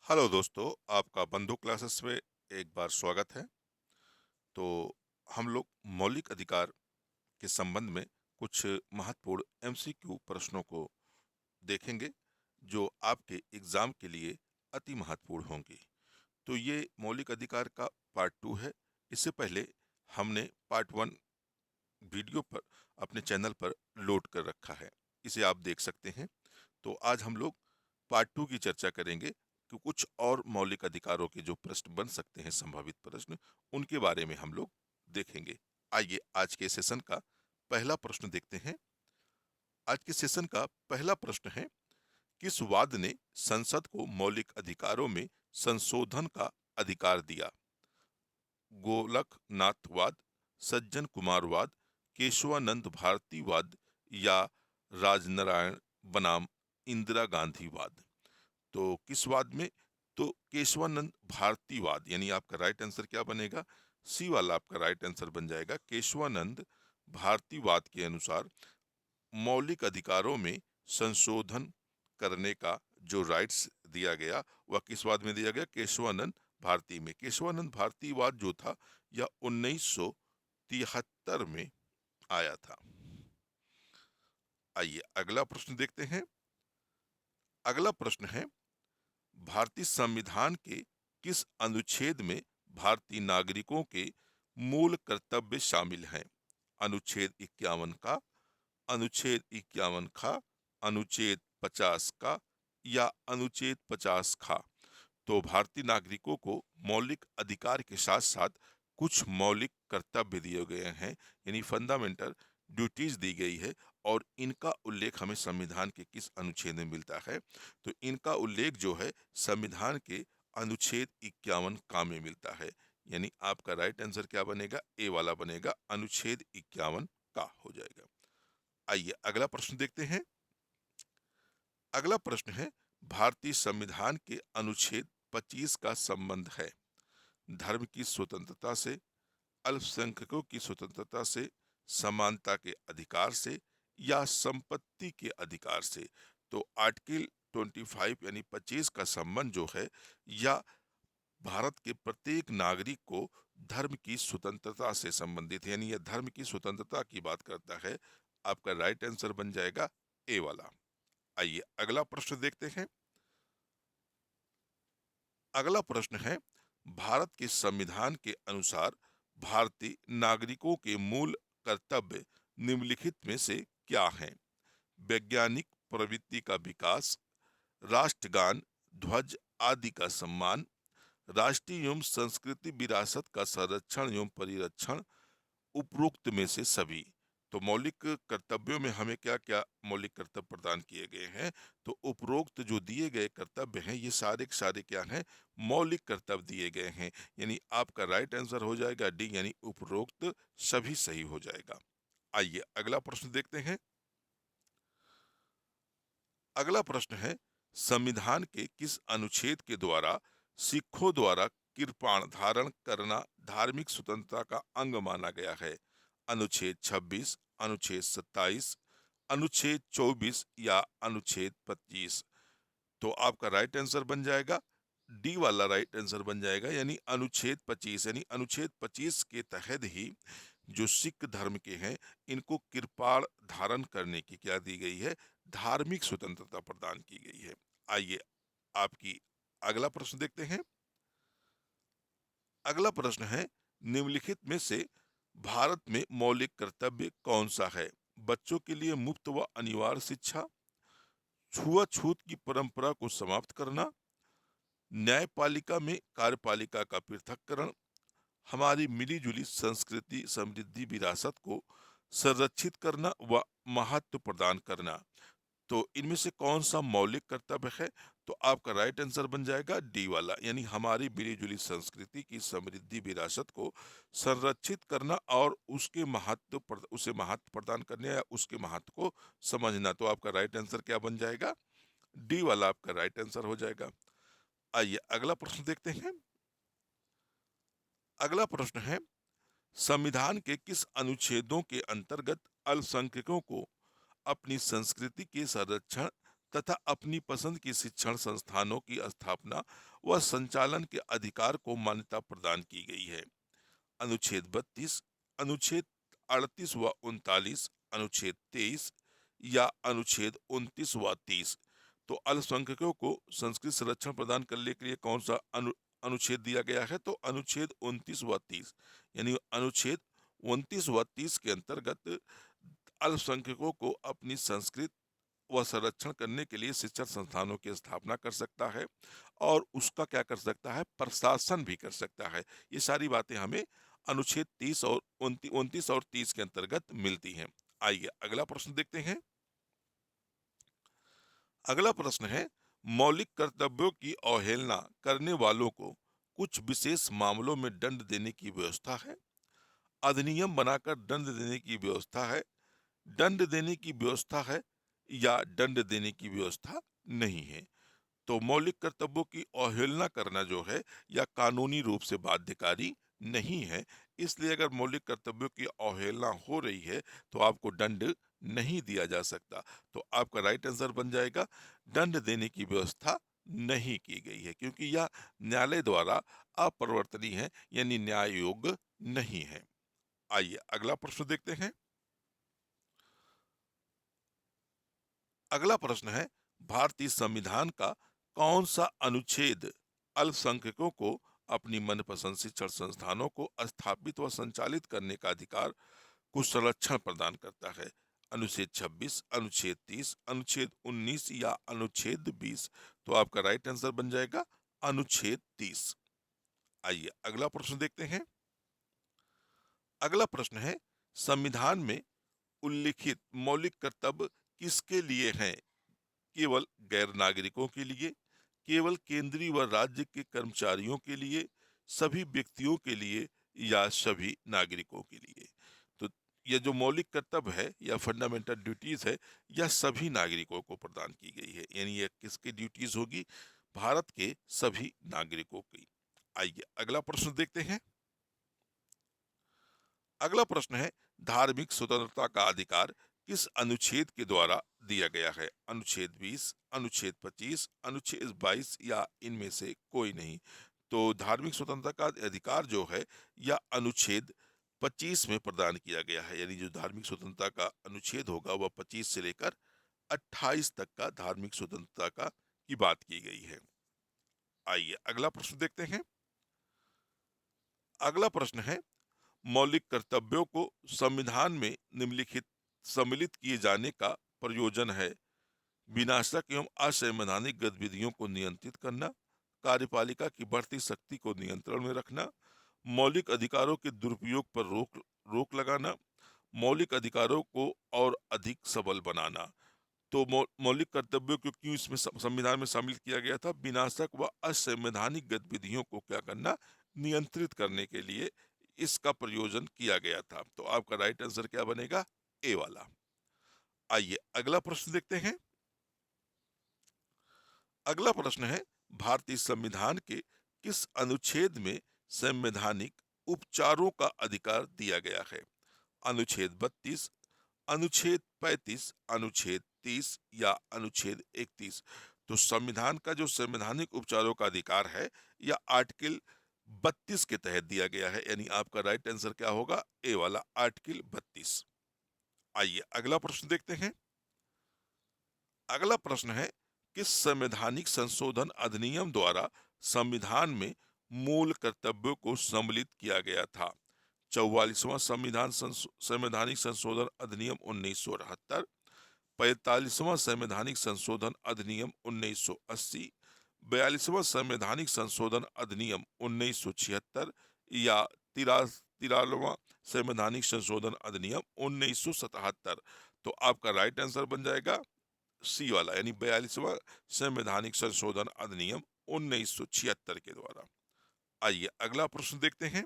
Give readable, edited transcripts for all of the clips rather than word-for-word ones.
Hello दोस्तों, आपका बंधु क्लासेस में एक बार स्वागत है। तो हम लोग मौलिक अधिकार के संबंध में कुछ महत्वपूर्ण एमसीक्यू प्रश्नों को देखेंगे जो आपके एग्जाम के लिए अति महत्वपूर्ण होंगे। तो ये मौलिक अधिकार का पार्ट 2 है। इससे पहले हमने पार्ट 1 वीडियो पर अपने चैनल पर लोड कर रखा है, इसे आप देख सकते हैं। तो आज हम लोग पार्ट 2 की चर्चा करेंगे कि कुछ और मौलिक अधिकारों के जो प्रश्न बन सकते हैं, संभावित प्रश्न, उनके बारे में हम लोग देखेंगे। आइए आज के सेशन का पहला प्रश्न देखते हैं। आज के सेशन का पहला प्रश्न है, किस वाद ने संसद को मौलिक अधिकारों में संशोधन का अधिकार दिया? गोलकनाथवाद, सज्जन कुमारवाद, केशवानंद भारतीवाद या राजनारायण बनाम इंदिरा गांधीवाद? तो किस वाद में? तो केशवानंद भारतीवाद, यानी आपका राइट आंसर क्या बनेगा? सी वाला आपका राइट आंसर बन जाएगा। केशवानंद भारतीवाद के अनुसार मौलिक अधिकारों में संशोधन करने का जो राइट्स दिया गया, वह किस वाद में दिया गया? केशवानंद भारती में। केशवानंद भारतीवाद जो था यह 1973 में आया था। आइए अगला प्रश्न देखते हैं। अगला प्रश्न है, भारतीय संविधान के किस अनुच्छेद में भारतीय नागरिकों के मूल कर्तव्य शामिल हैं? अनुच्छेद 51 का, अनुच्छेद 51 का, अनुच्छेद 50 का या अनुच्छेद 50 का? तो भारतीय नागरिकों को मौलिक अधिकार के साथ साथ कुछ मौलिक कर्तव्य दिए गए हैं, यानी फंडामेंटल ड्यूटीज दी गई है। और इनका उल्लेख हमें संविधान के किस अनुच्छेद में मिलता है? तो इनका उल्लेख जो है संविधान के अनुच्छेद 51 का में मिलता है। यानी आपका राइट आंसर क्या बनेगा? ए वाला बनेगा, अनुच्छेद 51 का हो जाएगा। आइए अगला प्रश्न देखते हैं। अगला प्रश्न है, भारतीय संविधान के अनुच्छेद 25 का संबंध है धर्म की स्वतंत्रता से, अल्पसंख्यकों की स्वतंत्रता से, समानता के अधिकार से या संपत्ति के अधिकार से? तो आर्टिकल 25 यानी 25 का संबंध जो है, या भारत के प्रत्येक नागरिक को धर्म की स्वतंत्रता से संबंधित है, यानी यह धर्म की स्वतंत्रता की बात करता है। आपका राइट आंसर बन जाएगा ए वाला। आइए अगला प्रश्न देखते हैं। अगला प्रश्न है, भारत के संविधान के अनुसार भारतीय नागरिकों के मूल कर्तव्य निम्नलिखित में से क्या हैं? वैज्ञानिक प्रवृत्ति का विकास, राष्ट्रगान, ध्वज आदि का सम्मान, राष्ट्रीय एवं संस्कृति विरासत का संरक्षण एवं परिरक्षण, उपरोक्त में से सभी? तो मौलिक कर्तव्यों में हमें क्या क्या मौलिक कर्तव्य प्रदान किए गए हैं? तो उपरोक्त जो दिए गए कर्तव्य हैं, ये सारे के सारे क्या हैं? मौलिक कर्तव्य दिए गए हैं। यानी आपका राइट आंसर हो जाएगा डी, यानी उपरोक्त सभी सही हो जाएगा। आइए अगला प्रश्न देखते हैं। अगला प्रश्न है, संविधान के किस अनुच्छेद के द्वारा सिखों द्वारा कृपाण धारण करना धार्मिक स्वतंत्रता का अंग माना गया है? अनुच्छेद 26, अनुच्छेद 27, अनुच्छेद 24 या अनुच्छेद 25? तो आपका राइट आंसर बन जाएगा डी वाला राइट आंसर बन जाएगा, यानी अनुच्छेद 25। यानी अनुच्छेद 25 के तहत ही जो सिख धर्म के हैं, इनको कृपाण धारण करने की क्या दी गई है? धार्मिक स्वतंत्रता प्रदान की गई है। आइए आपकी अगला प्रश्न देखते हैं। अगला प्रश्न है, निम्नलिखित में से भारत में मौलिक कर्तव्य कौन सा है? बच्चों के लिए मुफ्त व अनिवार्य शिक्षा, छुआछूत की परंपरा को समाप्त करना, न्यायपालिका में कार्यपालिका का पृथक्करण, हमारी मिलीजुली संस्कृति समृद्धि विरासत को संरक्षित करना व महत्व प्रदान करना? तो इनमें से कौन सा मौलिक कर्तव्य है? तो आपका राइट आंसर बन जाएगा डी वाला, यानी हमारी मिलीजुली संस्कृति की समृद्धि विरासत को संरक्षित करना और उसे महत्व प्रदान करने या उसके महत्व को समझना। तो आपका राइट आंसर क्या बन जाएगा? डी वाला आपका राइट आंसर हो जाएगा। आइए अगला प्रश्न देखते हैं। अगला प्रश्न है, संविधान के किस अनुच्छेदों के अंतर्गत अल्पसंख्यकों को अपनी संस्कृति के संरक्षण तथा अपनी पसंद की शिक्षण संस्थानों की स्थापना व संचालन के अधिकार को मान्यता प्रदान की गई है। अनुच्छेद 32, अनुच्छेद 38 व 39, अनुच्छेद 23 या अनुच्छेद 29 व 30। तो अल्पसंख्यकों को संस्कृत संरक्षण प्रदान करने के लिए कौन सा अनुच्छेद दिया गया है? तो अनुच्छेद 29 व 30, यानी अनुच्छेद 29 व 30 के अंतर्गत अल्पसंख्यकों को अपनी संस्कृत व संरक्षण करने के लिए शिक्षण संस्थानों की स्थापना कर सकता है और उसका क्या कर सकता है, प्रशासन भी कर सकता है। ये सारी बातें हमें अनुच्छेद 30 और 29 और 30 के अंतर्गत मिलती हैं। आइए अगला प्रश्न देखते हैं। अगला प्रश्न है, मौलिक कर्तव्यों की अवहेलना करने वालों को कुछ विशेष मामलों में दंड देने की व्यवस्था है। अधिनियम बनाकर दंड देने की व्यवस्था है, दंड देने की व्यवस्था है या दंड देने की व्यवस्था नहीं है। तो मौलिक कर्तव्यों की अवहेलना करना जो है या कानूनी रूप से बाध्यकारी नहीं है, इसलिए अगर मौलिक कर्तव्यों की अवहेलना हो रही है तो आपको दंड नहीं दिया जा सकता। तो आपका राइट आंसर बन जाएगा, दंड देने की व्यवस्था नहीं की गई है, क्योंकि यह न्यायालय द्वारा अपरिवर्तनीय है, यानी न्याय योग्य नहीं है। आइए अगला प्रश्न देखते हैं। अगला प्रश्न है, भारतीय संविधान का कौन सा अनुच्छेद अल्पसंख्यकों को अपनी मनपसंद शिक्षण संस्थानों को स्थापित व संचालित करने का अधिकार को संरक्षण प्रदान करता है? अनुच्छेद 26, अनुच्छेद 30, अनुच्छेद 19 या अनुच्छेद 20। तो आपका राइट आंसर बन जाएगा अनुच्छेद 30। आइए अगला प्रश्न देखते हैं। अगला प्रश्न है, संविधान में उल्लिखित मौलिक कर्तव्य किसके लिए हैं? केवल गैर नागरिकों के लिए, केवल केंद्रीय व राज्य के कर्मचारियों के लिए, सभी व्यक्तियों के लिए या सभी नागरिकों के लिए? तो यह जो मौलिक कर्तव्य है या फंडामेंटल ड्यूटीज है, यह सभी नागरिकों को प्रदान की गई है, यानी यह किसकी ड्यूटीज होगी? भारत के सभी नागरिकों की। आइए अगला प्रश्न देखते हैं। अगला प्रश्न है, धार्मिक स्वतंत्रता का अधिकार किस अनुच्छेद के द्वारा दिया गया है? अनुच्छेद 20, अनुच्छेद 25, अनुच्छेद 22 या इनमें से कोई नहीं। तो धार्मिक स्वतंत्रता का अधिकार जो है यह अनुच्छेद 25 में प्रदान किया गया है, यानी जो धार्मिक स्वतंत्रता का अनुच्छेद होगा वह 25 से लेकर 28 तक का धार्मिक स्वतंत्रता का की बात की गई है। आइए अगला प्रश्न देखते हैं। अगला प्रश्न है, मौलिक कर्तव्यों को संविधान में निम्नलिखित सम्मिलित किए जाने का प्रयोजन है। विनाशक एवं असंवैधानिक गतिविधियों को नियंत्रित करना, कार्यपालिका की बढ़ती शक्ति को नियंत्रण में रखना, मौलिक अधिकारों के दुरुपयोग पर रोक रोक लगाना, मौलिक अधिकारों को और अधिक सबल बनाना। तो मौलिक कर्तव्यों को क्यों इसमें संविधान में शामिल किया गया था? विनाशक व असंवैधानिक गतिविधियों को क्या करना, नियंत्रित करने के लिए इसका प्रयोजन किया गया था। तो आपका राइट आंसर क्या बनेगा? ए वाला। आइए अगला प्रश्न देखते हैं। अगला प्रश्न है, भारतीय संविधान के किस अनुच्छेद में संवैधानिक उपचारों का अधिकार दिया गया है? अनुच्छेद 32, अनुच्छेद 35, अनुच्छेद 30 या अनुच्छेद 31। तो संविधान का जो संवैधानिक उपचारों का अधिकार है यह आर्टिकल 32 के तहत दिया गया है, यानी आपका राइट आंसर क्या होगा? ए वाला, आर्टिकल 32। आइए अगला प्रश्न देखते हैं। अगला प्रश्न है, किस संवैधानिक संशोधन अधिनियम द्वारा संविधान में मूल कर्तव्यों को सम्मिलित किया गया था? 44वां संवैधानिक संशोधन अधिनियम 1978, 45वां संवैधानिक संशोधन अधिनियम 1980, 42वां संवैधानिक संशोधन अधिनियम 1976 या 43वां संवैधानिक संशोधन अधिनियम 1977। तो आपका राइट आंसर बन जाएगा सी वाला, यानी 42वां संवैधानिक संशोधन अधिनियम 1976 के द्वारा। आइए अगला प्रश्न देखते हैं।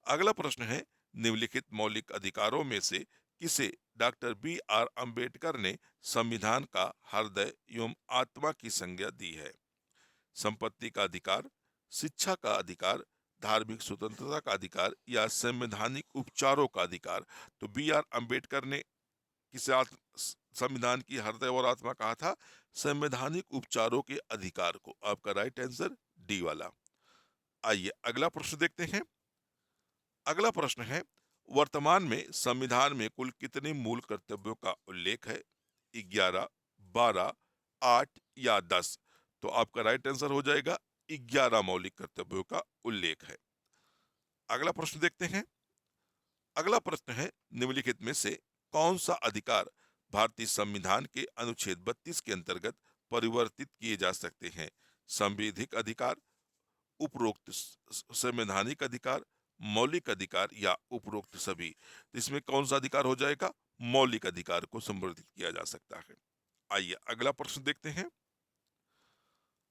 अगला प्रश्न है, निम्नलिखित मौलिक अधिकारों में से किसे डॉक्टर B.R. अंबेडकर ने संविधान का हृदय एवं आत्मा की संज्ञा दी है? संपत्ति का अधिकार, शिक्षा का अधिकार, धार्मिक स्वतंत्रता का अधिकार या संवैधानिक उपचारों का अधिकार? तो B.R. अंबेडकर ने किसे संविधान की हृदय और आत्मा कहा था? संवैधानिक उपचारों के अधिकार को। आपका राइट आंसर डी वाला। आइए अगला प्रश्न देखते हैं। अगला प्रश्न है, वर्तमान में संविधान में कुल कितने मूल कर्तव्यों का उल्लेख है? 11, 12, 8 या 10? तो आपका राइट आंसर हो जाएगा 11 मौलिक कर्तव्यों का उल्लेख है। अगला प्रश्न देखते हैं। अगला प्रश्न है, निम्नलिखित में से कौन सा अधिकार भारतीय संविधान के अनुच्छेद 32 के अंतर्गत परिवर्तित किए जा सकते हैं? संवैधानिक अधिकार, उपरोक्त संवैधानिक अधिकार, मौलिक अधिकार या उपरोक्त सभी? तो इसमें कौन सा अधिकार हो जाएगा? मौलिक अधिकार को संवर्धित किया जा सकता है। आइए अगला प्रश्न देखते हैं।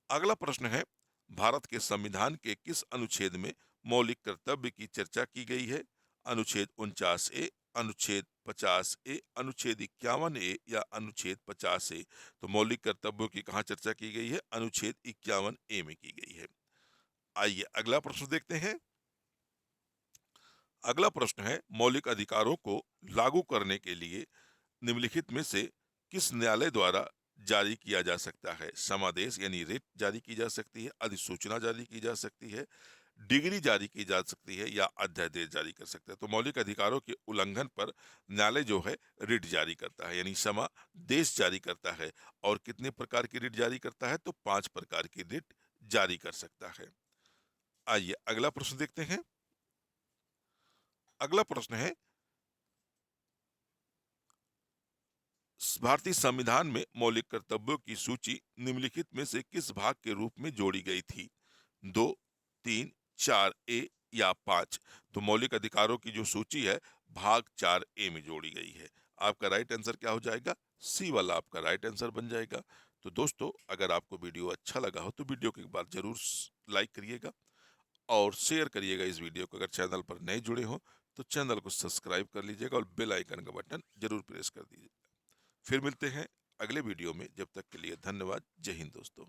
अगला प्रश्न है, भारत के संविधान के किस अनुच्छेद में मौलिक कर्तव्य की चर्चा की गई है? अनुच्छेद 49 ए, अनुच्छेद 50 ए, अनुच्छेद 51 ए या अनुच्छेद 50 ए? तो मौलिक कर्तव्यों की कहाँ चर्चा की गई है? अनुच्छेद 51 ए में की गई है। आइए अगला प्रश्न देखते हैं। अगला प्रश्न है, मौलिक अधिकारों को लागू करने के लिए निम्नलिखित में से किस न्यायालय द्वारा जारी किया जा सकता है? समादेश यानी रिट जारी की जा सकती है, अधिसूचना जारी की जा सकती है, डिग्री जारी की जा सकती है या अध्यादेश जारी कर सकता है? तो मौलिक अधिकारों के उल्लंघन पर न्यायालय जो है रिट जारी करता है यानी समादेश जारी करता है। और कितने प्रकार की रिट जारी करता है? तो 5 प्रकार की रिट जारी कर सकता है। आइए अगला प्रश्न देखते हैं। अगला प्रश्न है, भारतीय संविधान में मौलिक कर्तव्यों की सूची निम्नलिखित में से किस भाग के रूप में जोड़ी गई थी? 2, 3, 4 ए या 5? तो मौलिक अधिकारों की जो सूची है भाग 4 ए में जोड़ी गई है। आपका राइट आंसर क्या हो जाएगा? सी वाला आपका राइट आंसर बन जाएगा। तो दोस्तों, अगर आपको वीडियो अच्छा लगा हो तो वीडियो को एक बार जरूर लाइक करिएगा और शेयर करिएगा इस वीडियो को। अगर चैनल पर नए जुड़े हो तो चैनल को सब्सक्राइब कर लीजिएगा और बेल आइकन का बटन जरूर प्रेस कर दीजिएगा। फिर मिलते हैं अगले वीडियो में। जब तक के लिए धन्यवाद। जय हिंद दोस्तों।